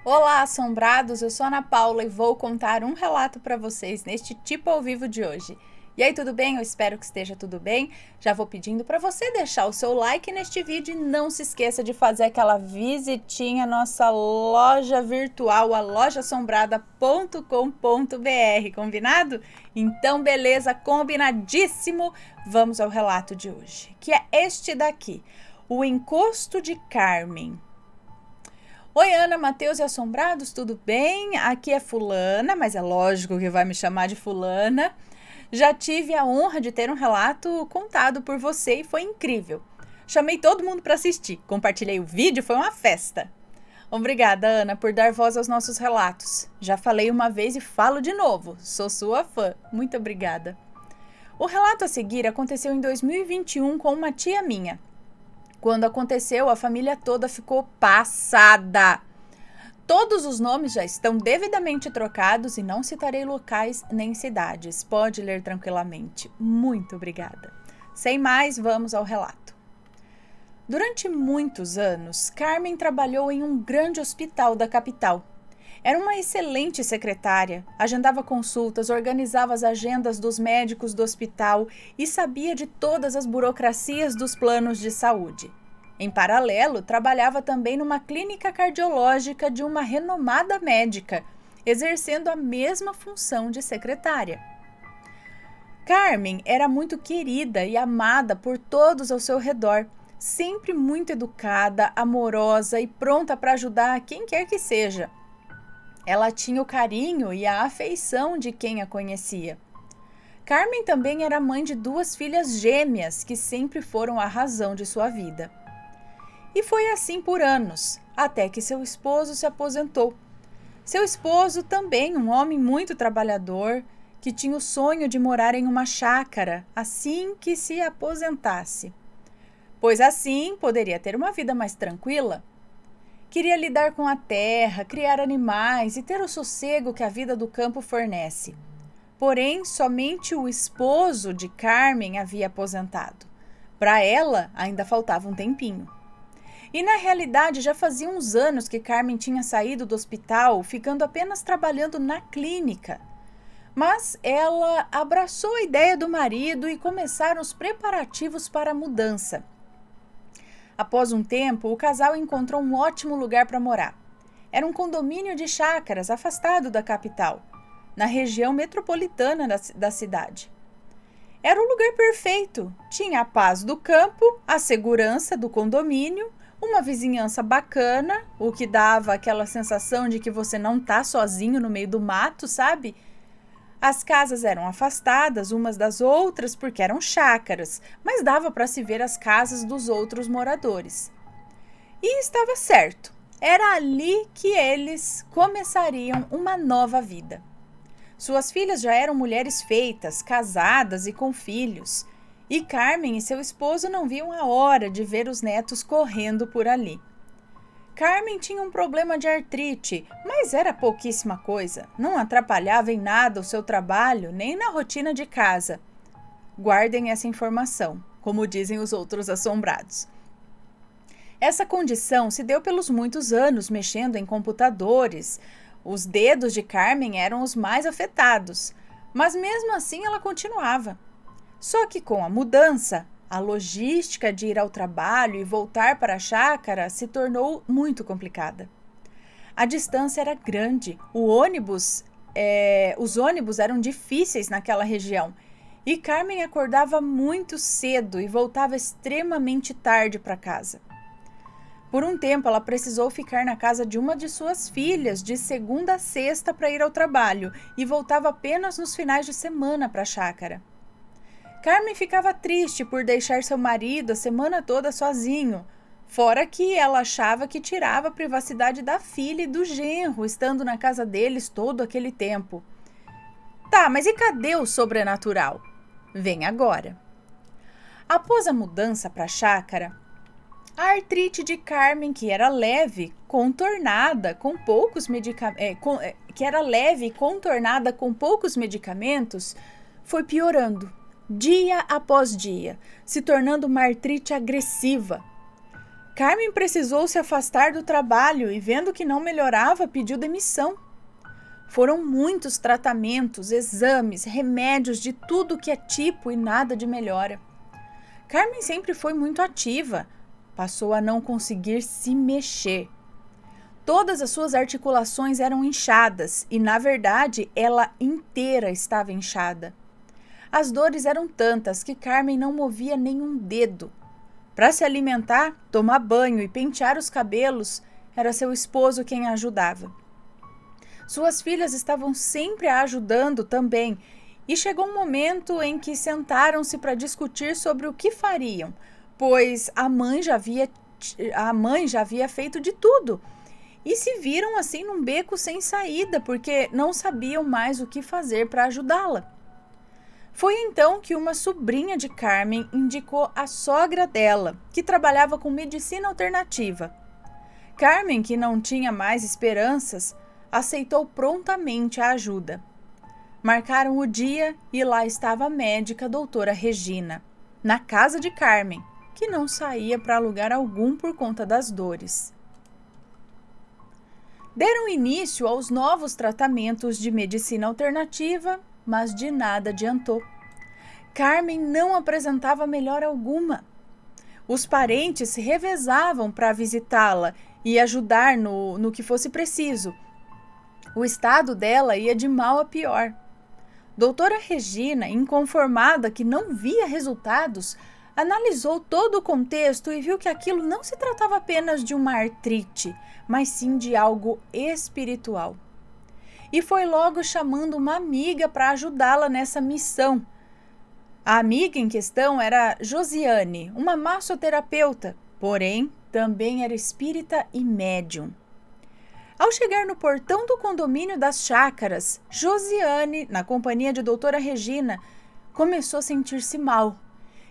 Olá, assombrados! Eu sou a Ana Paula e vou contar um relato para vocês neste Tipo ao Vivo de hoje. E aí, tudo bem? Eu espero que esteja tudo bem. Já vou pedindo para você deixar o seu like neste vídeo e não se esqueça de fazer aquela visitinha à nossa loja virtual, a lojassombrada.com.br, combinado? Então, beleza, combinadíssimo! Vamos ao relato de hoje, que é este daqui, O Encosto de Carmen. Oi, Ana, Matheus e Assombrados, tudo bem? Aqui é Fulana, mas é lógico que vai me chamar de Fulana. Já tive a honra de ter um relato contado por você e foi incrível. Chamei todo mundo para assistir, compartilhei o vídeo, foi uma festa. Obrigada, Ana, por dar voz aos nossos relatos. Já falei uma vez e falo de novo, sou sua fã. Muito obrigada. O relato a seguir aconteceu em 2021 com uma tia minha. Quando aconteceu, a família toda ficou passada. Todos os nomes já estão devidamente trocados e não citarei locais nem cidades. Pode ler tranquilamente. Muito obrigada. Sem mais, vamos ao relato. Durante muitos anos, Carmen trabalhou em um grande hospital da capital. Era uma excelente secretária, agendava consultas, organizava as agendas dos médicos do hospital e sabia de todas as burocracias dos planos de saúde. Em paralelo, trabalhava também numa clínica cardiológica de uma renomada médica, exercendo a mesma função de secretária. Carmen era muito querida e amada por todos ao seu redor, sempre muito educada, amorosa e pronta para ajudar quem quer que seja. Ela tinha o carinho e a afeição de quem a conhecia. Carmen também era mãe de 2 filhas gêmeas que sempre foram a razão de sua vida. E foi assim por anos, até que seu esposo se aposentou. Seu esposo, também um homem muito trabalhador, que tinha o sonho de morar em uma chácara assim que se aposentasse, pois assim poderia ter uma vida mais tranquila. Queria lidar com a terra, criar animais e ter o sossego que a vida do campo fornece. Porém, somente o esposo de Carmen havia aposentado. Para ela, ainda faltava um tempinho. E na realidade, já fazia uns anos que Carmen tinha saído do hospital, ficando apenas trabalhando na clínica. Mas ela abraçou a ideia do marido e começaram os preparativos para a mudança. Após um tempo, o casal encontrou um ótimo lugar para morar. Era um condomínio de chácaras afastado da capital, na região metropolitana da cidade. Era o lugar perfeito. Tinha a paz do campo, a segurança do condomínio, uma vizinhança bacana, o que dava aquela sensação de que você não está sozinho no meio do mato, sabe? As casas eram afastadas umas das outras porque eram chácaras, mas dava para se ver as casas dos outros moradores. E estava certo, era ali que eles começariam uma nova vida. Suas filhas já eram mulheres feitas, casadas e com filhos, e Carmen e seu esposo não viam a hora de ver os netos correndo por ali. Carmen tinha um problema de artrite, mas era pouquíssima coisa, não atrapalhava em nada o seu trabalho nem na rotina de casa. Guardem essa informação, como dizem os outros assombrados. Essa condição se deu pelos muitos anos mexendo em computadores. Os dedos de Carmen eram os mais afetados, mas mesmo assim ela continuava. Só que com a mudança, a logística de ir ao trabalho e voltar para a chácara se tornou muito complicada. A distância era grande, os ônibus eram difíceis naquela região e Carmen acordava muito cedo e voltava extremamente tarde para casa. Por um tempo, ela precisou ficar na casa de uma de suas filhas de segunda a sexta para ir ao trabalho e voltava apenas nos finais de semana para a chácara. Carmen ficava triste por deixar seu marido a semana toda sozinho, fora que ela achava que tirava a privacidade da filha e do genro, estando na casa deles todo aquele tempo. Tá, mas e cadê o sobrenatural? Vem agora. Após a mudança para a chácara, a artrite de Carmen, que era leve, contornada com poucos medicamentos, foi piorando. Dia após dia, se tornando uma artrite agressiva. Carmen precisou se afastar do trabalho e, vendo que não melhorava, pediu demissão. Foram muitos tratamentos, exames, remédios de tudo que é tipo e nada de melhora. Carmen sempre foi muito ativa, passou a não conseguir se mexer. Todas as suas articulações eram inchadas e, na verdade, ela inteira estava inchada. As dores eram tantas que Carmen não movia nenhum dedo. Para se alimentar, tomar banho e pentear os cabelos, era seu esposo quem a ajudava. Suas filhas estavam sempre a ajudando também, e chegou um momento em que sentaram-se para discutir sobre o que fariam, pois a mãe já havia feito de tudo, e se viram assim num beco sem saída, porque não sabiam mais o que fazer para ajudá-la. Foi então que uma sobrinha de Carmen indicou a sogra dela, que trabalhava com medicina alternativa. Carmen, que não tinha mais esperanças, aceitou prontamente a ajuda. Marcaram o dia e lá estava a médica a doutora Regina, na casa de Carmen, que não saía para lugar algum por conta das dores. Deram início aos novos tratamentos de medicina alternativa, mas de nada adiantou. Carmen não apresentava melhora alguma. Os parentes se revezavam para visitá-la e ajudar no que fosse preciso. O estado dela ia de mal a pior. Doutora Regina, inconformada que não via resultados, analisou todo o contexto e viu que aquilo não se tratava apenas de uma artrite, mas sim de algo espiritual. E foi logo chamando uma amiga para ajudá-la nessa missão. A amiga em questão era Josiane, uma massoterapeuta, porém também era espírita e médium. Ao chegar no portão do condomínio das chácaras, Josiane, na companhia de doutora Regina, começou a sentir-se mal.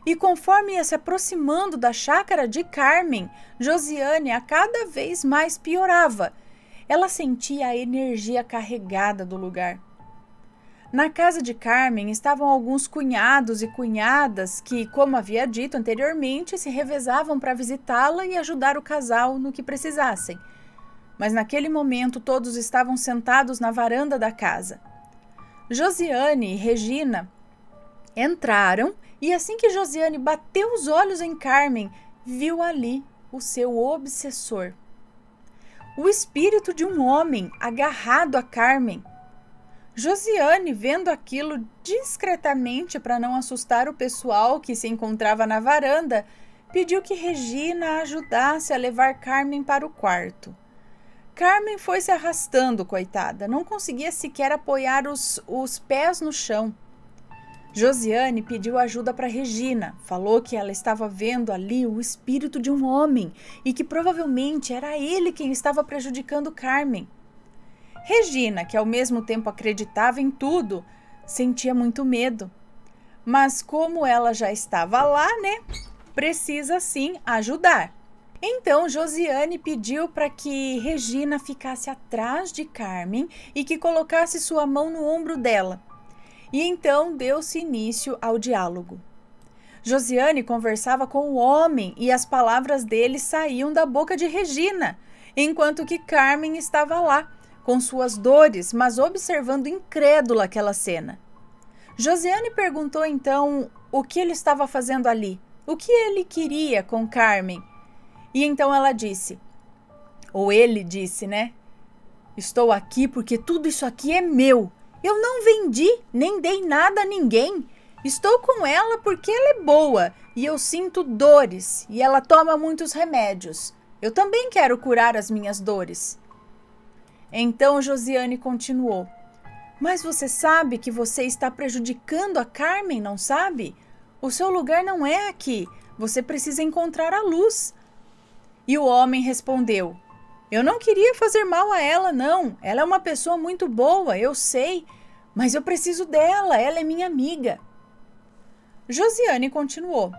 E conforme ia se aproximando da chácara de Carmen, Josiane a cada vez mais piorava. Ela sentia a energia carregada do lugar. Na casa de Carmen estavam alguns cunhados e cunhadas que, como havia dito anteriormente, se revezavam para visitá-la e ajudar o casal no que precisassem. Mas naquele momento todos estavam sentados na varanda da casa. Josiane e Regina entraram e assim que Josiane bateu os olhos em Carmen, viu ali o seu obsessor. O espírito de um homem agarrado a Carmen. Josiane, vendo aquilo discretamente para não assustar o pessoal que se encontrava na varanda, pediu que Regina a ajudasse a levar Carmen para o quarto. Carmen foi se arrastando, coitada, não conseguia sequer apoiar os pés no chão. Josiane pediu ajuda para Regina, falou que ela estava vendo ali o espírito de um homem e que provavelmente era ele quem estava prejudicando Carmen. Regina, que ao mesmo tempo acreditava em tudo, sentia muito medo. Mas como ela já estava lá, precisa sim ajudar. Então Josiane pediu para que Regina ficasse atrás de Carmen e que colocasse sua mão no ombro dela. E então deu-se início ao diálogo. Josiane conversava com o homem e as palavras dele saíam da boca de Regina, enquanto que Carmen estava lá, com suas dores, mas observando incrédula aquela cena. Josiane perguntou então o que ele estava fazendo ali, o que ele queria com Carmen. E então ela disse, ou ele disse, estou aqui porque tudo isso aqui é meu. Eu não vendi, nem dei nada a ninguém. Estou com ela porque ela é boa e eu sinto dores e ela toma muitos remédios. Eu também quero curar as minhas dores. Então Josiane continuou. Mas você sabe que você está prejudicando a Carmen, não sabe? O seu lugar não é aqui. Você precisa encontrar a luz. E o homem respondeu. Eu não queria fazer mal a ela, não. Ela é uma pessoa muito boa, eu sei. Mas eu preciso dela, ela é minha amiga. Josiane continuou.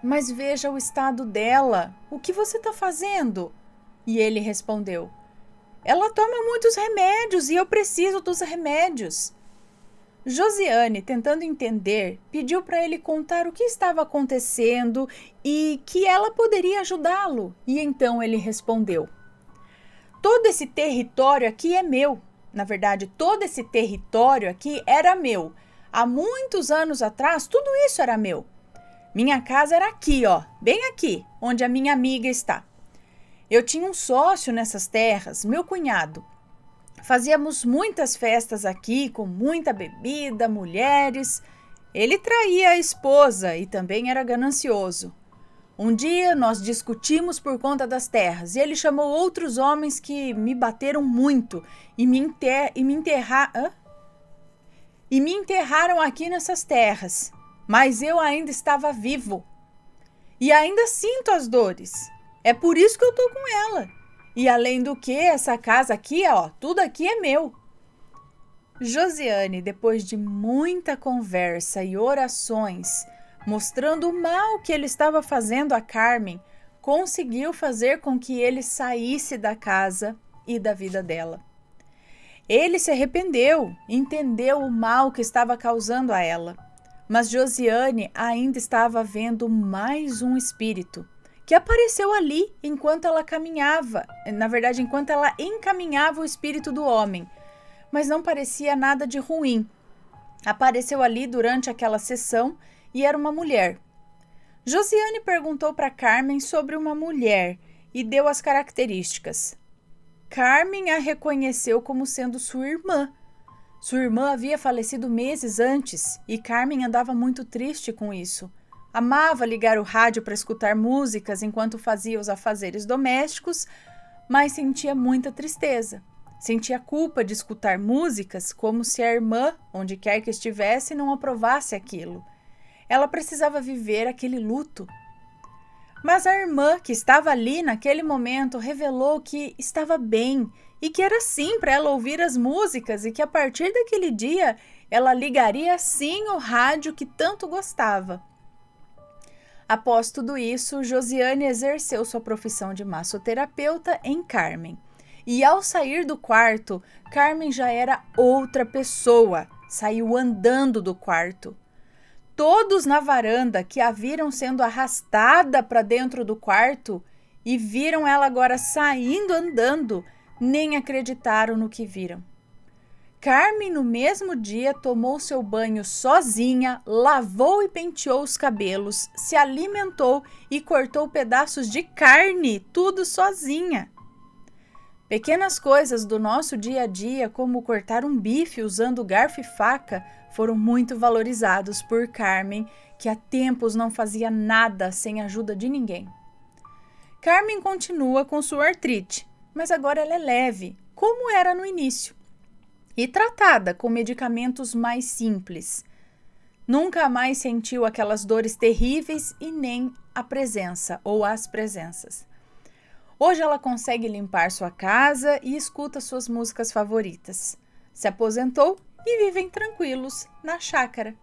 Mas veja o estado dela. O que você está fazendo? E ele respondeu. Ela toma muitos remédios e eu preciso dos remédios. Josiane, tentando entender, pediu para ele contar o que estava acontecendo e que ela poderia ajudá-lo. E então ele respondeu: todo esse território aqui é meu. Na verdade, todo esse território aqui era meu. Há muitos anos atrás, tudo isso era meu. Minha casa era aqui, ó, bem aqui, onde a minha amiga está. Eu tinha um sócio nessas terras, meu cunhado. Fazíamos muitas festas aqui, com muita bebida, mulheres. Ele traía a esposa e também era ganancioso. Um dia nós discutimos por conta das terras e ele chamou outros homens que me bateram muito e me enterraram aqui nessas terras. Mas eu ainda estava vivo e ainda sinto as dores. É por isso que eu tô com ela. E além do que, essa casa aqui, ó, tudo aqui é meu. Josiane, depois de muita conversa e orações, mostrando o mal que ele estava fazendo a Carmen, conseguiu fazer com que ele saísse da casa e da vida dela. Ele se arrependeu, entendeu o mal que estava causando a ela, mas Josiane ainda estava vendo mais um espírito que apareceu ali enquanto ela caminhava, enquanto ela encaminhava o espírito do homem, mas não parecia nada de ruim. Apareceu ali durante aquela sessão e era uma mulher. Josiane perguntou para Carmen sobre uma mulher e deu as características. Carmen a reconheceu como sendo sua irmã. Sua irmã havia falecido meses antes e Carmen andava muito triste com isso. Amava ligar o rádio para escutar músicas enquanto fazia os afazeres domésticos, mas sentia muita tristeza. Sentia culpa de escutar músicas como se a irmã, onde quer que estivesse, não aprovasse aquilo. Ela precisava viver aquele luto. Mas a irmã, que estava ali naquele momento, revelou que estava bem e que era sim para ela ouvir as músicas e que a partir daquele dia ela ligaria sim o rádio que tanto gostava. Após tudo isso, Josiane exerceu sua profissão de massoterapeuta em Carmen. E ao sair do quarto, Carmen já era outra pessoa. Saiu andando do quarto. Todos na varanda que a viram sendo arrastada para dentro do quarto e viram ela agora saindo andando, nem acreditaram no que viram. Carmen, no mesmo dia, tomou seu banho sozinha, lavou e penteou os cabelos, se alimentou e cortou pedaços de carne, tudo sozinha. Pequenas coisas do nosso dia a dia, como cortar um bife usando garfo e faca, foram muito valorizados por Carmen, que há tempos não fazia nada sem a ajuda de ninguém. Carmen continua com sua artrite, mas agora ela é leve, como era no início, e tratada com medicamentos mais simples. Nunca mais sentiu aquelas dores terríveis e nem a presença ou as presenças. Hoje ela consegue limpar sua casa e escuta suas músicas favoritas. Se aposentou e vivem tranquilos na chácara.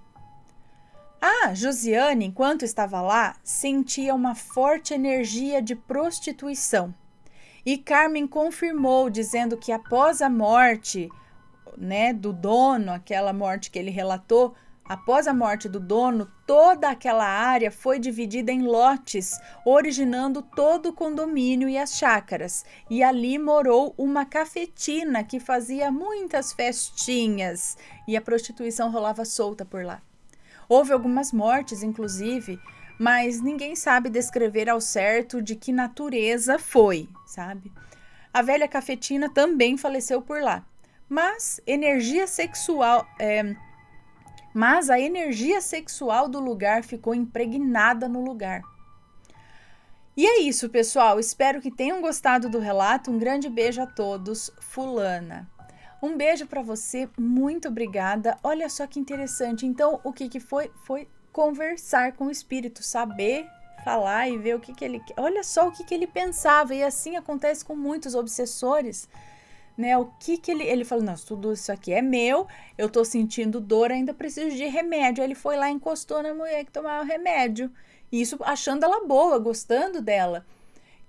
Josiane, enquanto estava lá, sentia uma forte energia de prostituição. E Carmen confirmou, dizendo que após a morte, do dono, aquela morte que ele relatou, após a morte do dono, toda aquela área foi dividida em lotes, originando todo o condomínio e as chácaras. E ali morou uma cafetina que fazia muitas festinhas e a prostituição rolava solta por lá. Houve algumas mortes, inclusive, mas ninguém sabe descrever ao certo de que natureza foi, sabe? A velha cafetina também faleceu por lá. Mas a energia sexual do lugar ficou impregnada no lugar. E é isso, pessoal. Espero que tenham gostado do relato. Um grande beijo a todos. Fulana. Um beijo para você. Muito obrigada. Olha só que interessante. Então, o que foi? Foi conversar com o espírito, saber falar e ver o que ele... Olha só o que ele pensava. E assim acontece com muitos obsessores. O que ele falou, não, tudo isso aqui é meu, eu tô sentindo dor, ainda preciso de remédio. Aí ele foi lá e encostou na mulher que tomava o remédio. E isso achando ela boa, gostando dela.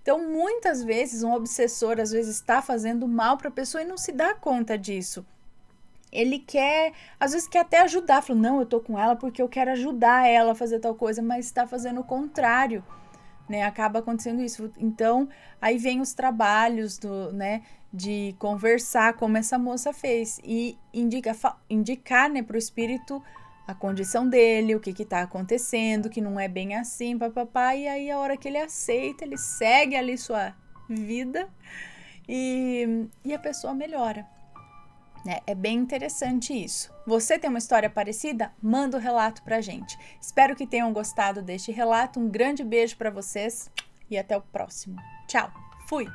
Então, muitas vezes, um obsessor, às vezes, está fazendo mal para a pessoa e não se dá conta disso. Ele quer, às vezes quer até ajudar, fala, não, eu tô com ela porque eu quero ajudar ela a fazer tal coisa, mas está fazendo o contrário, né? Acaba acontecendo isso. Então, aí vem os trabalhos né, de conversar, como essa moça fez, e indicar, né, pro espírito a condição dele, o que tá acontecendo, que não é bem assim, papapá, e aí a hora que ele aceita, ele segue ali sua vida e a pessoa melhora. É bem interessante isso. Você tem uma história parecida? Manda o relato pra gente. Espero que tenham gostado deste relato. Um grande beijo para vocês e até o próximo. Tchau. Fui.